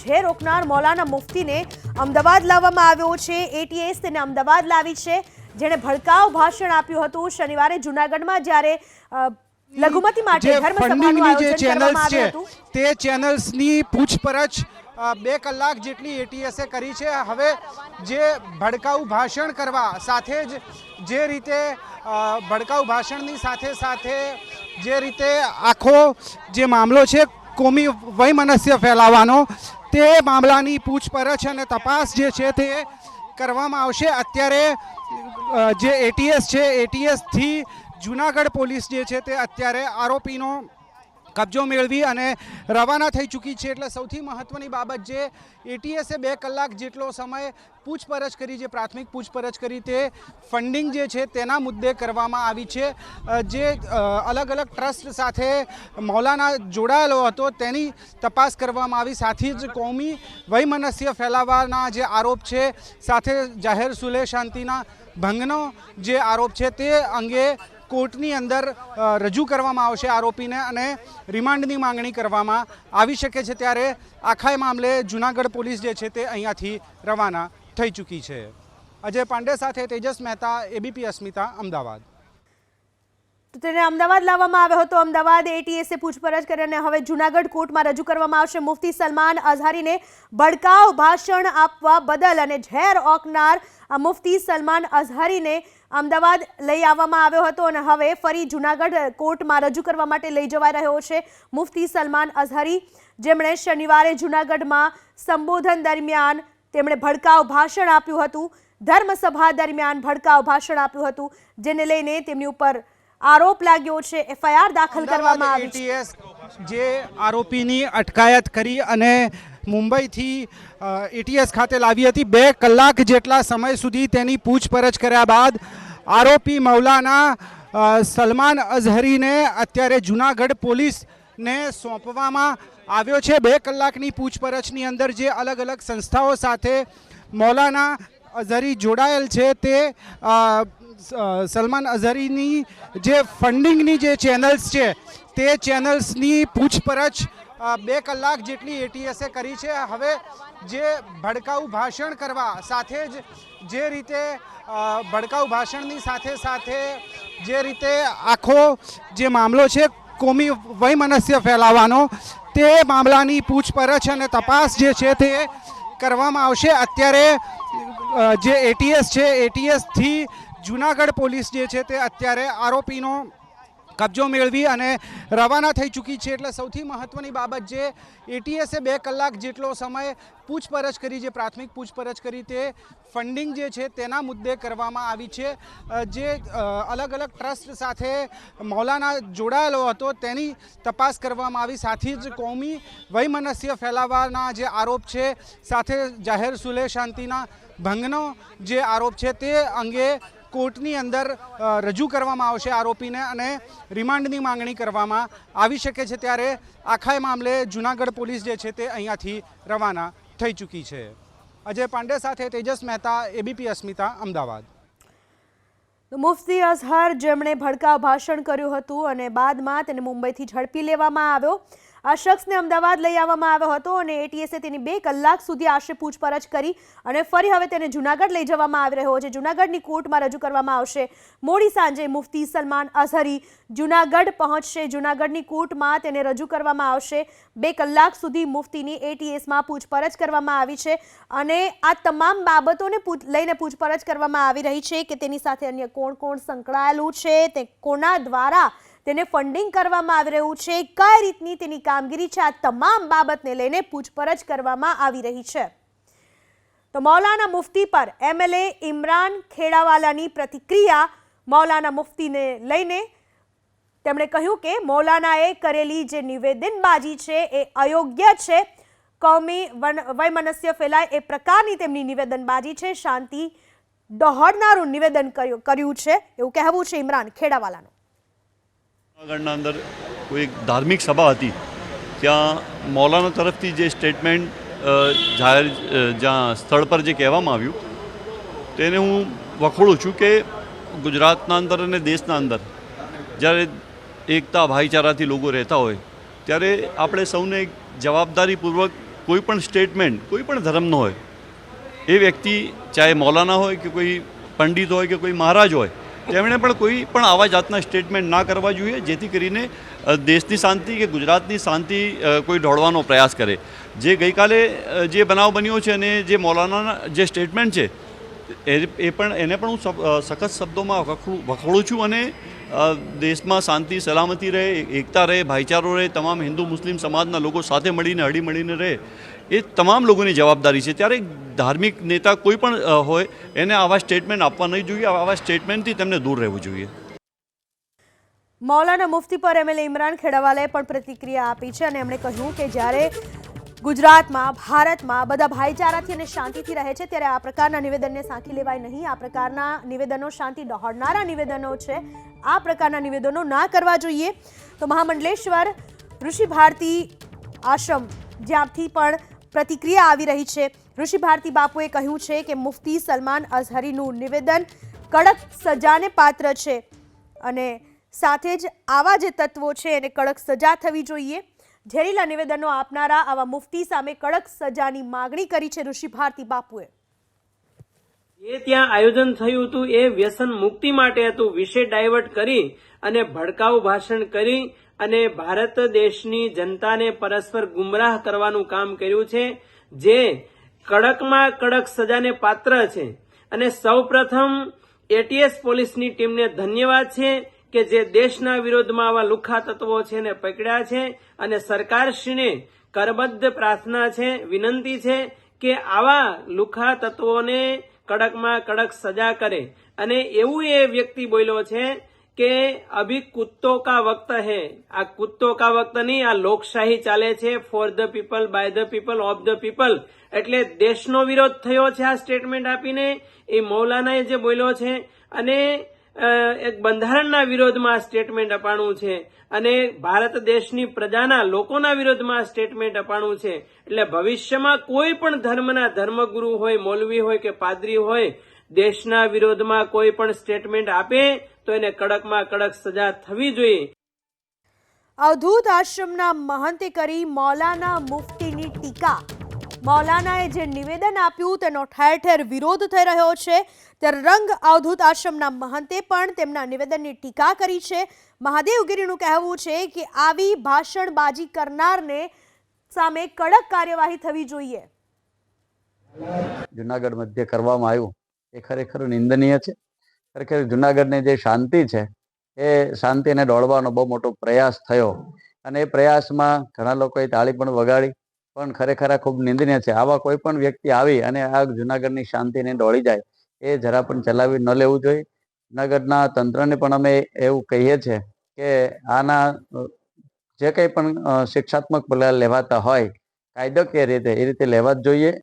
ઝેર રોકનાર મૌલાના મુફ્તીને અમદાવાદ લાવવામાં આવ્યો છે। એટીએસ તેને અમદાવાદ લાવી છે, જેણે ભડકાઉ ભાષણ આપ્યું હતું। શનિવારે જૂનાગઢમાં જ્યારે લઘુમતી માટે ધર્મસભાનું આયોજન કરવામાં આવ્યું હતું તે ચેનલ્સની પૂછપરછ 2 કલાક જેટલી એટીએસે કરી છે। હવે જે ભડકાઉ ભાષણ કરવા સાથે જ જે રીતે ભડકાઉ ભાષણની સાથે જે રીતે આખો જે મામલો છે કોમી વૈમનસ્ય ફેલાવવાનો, તે મામલાની પૂછપરછ અને તપાસ જે છે તે કરવામાં આવશે। અત્યારે જે એટીએસ છે, એટીએસથી જૂનાગઢ પોલીસ જે છે તે અત્યારે આરોપીનો કબજો મેળવી અને રવાના થઈ ચૂકી છે। એટલે સૌથી મહત્વની બાબત જે એટીએસે 2 કલાક જેટલો સમય પૂછપરછ કરી, જે પ્રાથમિક પૂછપરછ કરી, તે ફંડિંગ જે છે તેના મુદ્દે કરવામાં આવી છે। જે અલગ અલગ ટ્રસ્ટ સાથે મૌલાના જોડાયેલો હતો તેની તપાસ કરવામાં આવી। સાથે જ કોમી વૈમનસ્ય ફેલાવવાના જે આરોપ છે, સાથે જાહેર સુલે શાંતિના ભંગનો જે આરોપ છે તે અંગે કોર્ટની અંદર રજૂ કરવામાં આવશે આરોપીને અને રિમાન્ડની માંગણી કરવામાં આવી શકે છે। ત્યારે આખા મામલે જૂનાગઢ પોલીસ જે છે તે અહીંયાથી રવાના થઈ ચૂકી છે। અજય પાંડે સાથે તેજસ મહેતા, એબીપી અસ્મિતા, અમદાવાદ। તો તેને અમદાવાદ લાવવામાં આવ્યો હતો। અમદાવાદ એટીએસે પૂછપરછ કરીને હવે જૂનાગઢ કોર્ટમાં રજૂ કરવામાં આવશે। મુફ્તી સલમાન અઝહરીને ભડકાઉ ભાષણ આપવા બદલ અને ઝેર ઓકનાર મુફ્તી સલમાન અઝહરીને અમદાવાદ લઈ આવવામાં આવ્યો હતો અને હવે ફરી જૂનાગઢ કોર્ટમાં રજૂ કરવા માટે લઈ જવાઈ રહ્યો છે મુફ્તી સલમાન અઝહરી, જેમણે શનિવારે જૂનાગઢમાં સંબોધન દરમિયાન તેમણે ભડકાઉ ભાષણ આપ્યું હતું। ધર્મસભા દરમિયાન ભડકાઉ ભાષણ આપ્યું હતું, જેને લઈને તેમની ઉપર આરોપ લાગ્યો છે। એફઆઈઆર દાખલ કરવામાં આવી છે। એટીએસ જે આરોપીની અટકાયત કરી અને મુંબઈથી એટીએસ ખાતે લાવી હતી। 2 કલાક જેટલા સમય સુધી તેની પૂછપરછ કર્યા બાદ આરોપી મૌલાના સલમાન અઝહરીને અત્યારે જૂનાગઢ પોલીસને સોંપવામાં આવ્યો છે। 2 કલાકની પૂછપરછની અંદર જે અલગ અલગ સંસ્થાઓ સાથે મૌલાના અઝહરી જોડાયેલ છે, તે સલમાન અઝહરીની જે ફંડિંગની જે ચેનલ્સ છે તે ચેનલ્સની પૂછપરછ 2 કલાક જેટલી એટીએસે કરી છે। હવે જે ભડકાઉ ભાષણ કરવા સાથે જ જે રીતે ભડકાઉ ભાષણની સાથે જે રીતે આખો જે મામલો છે કોમી વૈમનસ્ય ફેલાવવાનો, તે મામલાની પૂછપરછ અને તપાસ જે છે તે કરવામાં આવશે। અત્યારે જે એટીએસ છે, એટીએસથી જૂનાગઢ પોલીસ જે છે તે અત્યારે આરોપીનો કબજો મેળવી અને રવાના થઈ ચૂકી છે। એટલે સૌથી મહત્વની બાબત જે એટીએસે 2 કલાક જેટલો સમય પૂછપરછ કરી, જે પ્રાથમિક પૂછપરછ કરી, તે ફંડિંગ જે છે તેના મુદ્દે કરવામાં આવી છે। જે અલગ અલગ ટ્રસ્ટ સાથે મૌલાના જોડાયેલો હતો તેની તપાસ કરવામાં આવી। સાથે જ કોમી વૈમનસ્ય ફેલાવવાના જે આરોપ છે, સાથે જાહેર સુલે શાંતિના ભંગનો જે આરોપ છે તે અંગે કોર્ટની અંદર રજૂ કરવામાં આવશે આરોપીને અને રિમાન્ડની માંગણી કરવામાં આવી શકે છે। ત્યારે આખા મામલે જૂનાગઢ પોલીસ જે છે તે અહીંયાથી રવાના થઈ ચૂકી છે। અજય પાંડે સાથે તેજસ મહેતા, એબીપી અસ્મિતા, અમદાવાદ। મુફ્તી અઝહર, જેમણે ભડકાઉ ભાષણ કર્યું હતું અને બાદમાં તેને મુંબઈથી ઝડપી લેવામાં આવ્યો। આ શખ્સને અમદાવાદ લઈ આવવામાં આવ્યો હતો અને એટીએસે તેની 2 કલાક સુધી આશરે પૂછપરછ કરી અને ફરી હવે તેને જૂનાગઢ લઈ જવામાં આવી રહ્યો છે। જૂનાગઢની કોર્ટમાં રજૂ કરવામાં આવશે। મોડી સાંજે મુફ્તી સલમાન અઝહરી જૂનાગઢ પહોંચશે। જૂનાગઢની કોર્ટમાં તેને રજૂ કરવામાં આવશે। 2 કલાક સુધી મુફ્તીની એટીએસમાં પૂછપરછ કરવામાં આવી છે અને આ તમામ બાબતોને લઈને પૂછપરછ કરવામાં આવી રહી છે કે તેની સાથે અન્ય કોણ સંકળાયેલું છે, તે કોના દ્વારા તેને ફંડિંગ કરવામાં આવી રહ્યું છે, કઈ રીતની તેની કામગીરી છે, આ તમામ બાબતને લઈને પૂછપરછ કરવામાં આવી રહી છે। તો મૌલાના મુફ્તી પર એમએલએ ઇમરાન ખેડાવાલાની પ્રતિક્રિયા મૌલાના મુફ્તીને લઈને, તેમણે કહ્યું કે મૌલાનાએ કરેલી જે નિવેદનબાજી છે એ અયોગ્ય છે। કોમી વૈમનસ્ય ફેલાય એ પ્રકારની તેમની નિવેદનબાજી છે, શાંતિ દોહડનારું નિવેદન કર્યું છે, એવું કહેવું છે ઇમરાન ખેડાવાલાનું। જૂનાગઢના અંદર કોઈ એક ધાર્મિક સભા હતી, ત્યાં મૌલાના તરફથી જે સ્ટેટમેન્ટ જાહેર જ્યાં સ્થળ પર જે કહેવામાં આવ્યું તેને હું વખોડું છું કે ગુજરાતના અંદર અને દેશના અંદર જ્યારે એકતા ભાઈચારાથી લોકો રહેતા હોય ત્યારે આપણે સૌને એક જવાબદારીપૂર્વક કોઈ પણ સ્ટેટમેન્ટ કોઈ પણ ધર્મનો હોય, એ વ્યક્તિ ચાહે મૌલાના હોય કે કોઈ પંડિત હોય કે કોઈ મહારાજ હોય, તેમણે પણ કોઈ પણ આવા જાતના સ્ટેટમેન્ટ ના કરવા જોઈએ જેથી કરીને દેશની શાંતિ કે ગુજરાતની શાંતિ કોઈ ઢોળવાનો પ્રયાસ કરે. જે ગઈકાલે જે બનાવ બન્યો છે અને જે મૌલાનાના જે સ્ટેટમેન્ટ છે એને પણ હું સખત શબ્દોમાં વખોડું છું અને દેશમાં શાંતિ સલામતી રહે, એકતા રહે, ભાઈચારો રહે, તમામ હિન્દુ મુસ્લિમ સમાજના લોકો સાથે મળીને હળીમળીને રહે, એ તમામ લોકોની જવાબદારી છે. ત્યારે ધાર્મિક નેતા કોઈ પણ હોય એને આવા સ્ટેટમેન્ટ આપવા નહીં જોઈએ, આવા સ્ટેટમેન્ટથી તેમને દૂર રહેવું જોઈએ. મૌલાના મુફ્તી પર એમએલએ ઇમરાન ખેડાવાલાએ પણ પ્રતિક્રિયા આપી છે અને એમણે કહ્યું કે જ્યારે ગુજરાતમાં, ભારતમાં બધા ભાઈચારાથી અને શાંતિથી રહે છે ત્યારે આ પ્રકારના નિવેદનને સાંખી લેવાય નહીં. આ પ્રકારના નિવેદનો શાંતિ દોહડનારા નિવેદનો છે. આ પ્રકારના નિવેદનો ના કરવા જોઈએ. તો મહામંડલેશ્વર ઋષિ ભારતી આશ્રમ જ્યાંથી પણ પ્રતિક્રિયા આવી રહી છે. ઋષિ ભારતી બાપુએ કહ્યું છે કે મુફ્તી સલમાન અઝહરીનું નિવેદન કડક સજાને પાત્ર છે અને સાથે જ આવા જે તત્વો છે એને કડક સજા થવી જોઈએ. ઝેરીલા નિવેદનો આપનારા આવા મુફ્તી સામે કડક સજાની માગણી કરી છે ઋષિ ભારતી બાપુએ. એ ત્યાં આયોજન થયું હતું એ વ્યસન મુક્તિ માટે હતું. વિષય ડાયવર્ટ કરી અને ભડકાઉ ભાષણ કરી અને ભારત દેશની જનતાને પરસ્પર ગુમરાહ કરવાનું કામ કર્યું છે, જે કડકમાં કડક સજાને પાત્ર છે. અને સૌપ્રથમ એટીએસ પોલીસની ટીમને ધન્યવાદ છે કે જે દેશના વિરોધમાં આવા લુખ્ખા તત્વો છે એને પકડ્યા છે. અને સરકારશ્રીને કરબદ્ધ પ્રાર્થના છે, વિનંતી છે કે આવા લુખ્ખા તત્વોને કડકમાં કડક સજા કરે. અને એવું એ વ્યક્તિ બોલ્યો છે કે અભી કુત્તો કા વક્ત હૈ. આ કુત્તો કા વક્ત નહીં, આ લોકશાહી ચાલે છે, for the people, by the people, of the people. એટલે દેશનો વિરોધ થયો છે આ સ્ટેટમેન્ટ આપીને. એ મૌલાનાએ જે બોલ્યો છે અને એક બંધારણના વિરોધમાં સ્ટેટમેન્ટ અપાણું છે અને ભારત દેશની પ્રજાના લોકોના વિરોધમાં સ્ટેટમેન્ટ અપાણું છે. એટલે ભવિષ્યમાં કોઈ પણ ધર્મના ધર્મગુરુ હોય, મૌલવી હોય કે પાદરી હોય, દેશના વિરોધમાં કોઈ પણ સ્ટેટમેન્ટ આપે તો એને કડકમાં કડક સજા થવી જોઈએ. અવધૂત આશ્રમના મહંતે કરી મૌલાના મુફ્તીની ટીકા. મૌલાનાએ જે નિવેદન આપ્યું તેનો ઠેર ઠેર વિરોધ થઈ રહ્યો છે. ત્યારે રંગ અવધૂત આશ્રમના મહંતે પણ તેમના નિવેદનની ટીકા કરી છે. મહાદેવગીરીનું કહેવું છે કે આવી ભાષણબાજી કરનારને સામે કડક કાર્યવાહી થવી જોઈએ. જુનાગઢ મધ્ય કરવામાં આવ્યું એ ખરેખર નિંદનીય છે. ખરેખર જુનાગઢની જે શાંતિ છે એ શાંતિને દોડવાનો બહુ મોટો પ્રયાસ થયો અને એ પ્રયાસમાં ઘણા લોકોએ તાળી પણ વગાડી, પણ ખરેખર આ ખૂબ નિંદનીય છે. આવા કોઈ પણ વ્યક્તિ આવી અને આ જુનાગઢની શાંતિને દોડી જાય એ જરા પણ ચલાવી ન લેવું જોઈએ. જુનાગઢના તંત્રને પણ અમે એવું કહીએ છીએ કે આના જે કંઈ પણ શિક્ષાત્મક પગલાં લેવાતા હોય કાયદાકીય રીતે એ રીતે લેવા જ જોઈએ.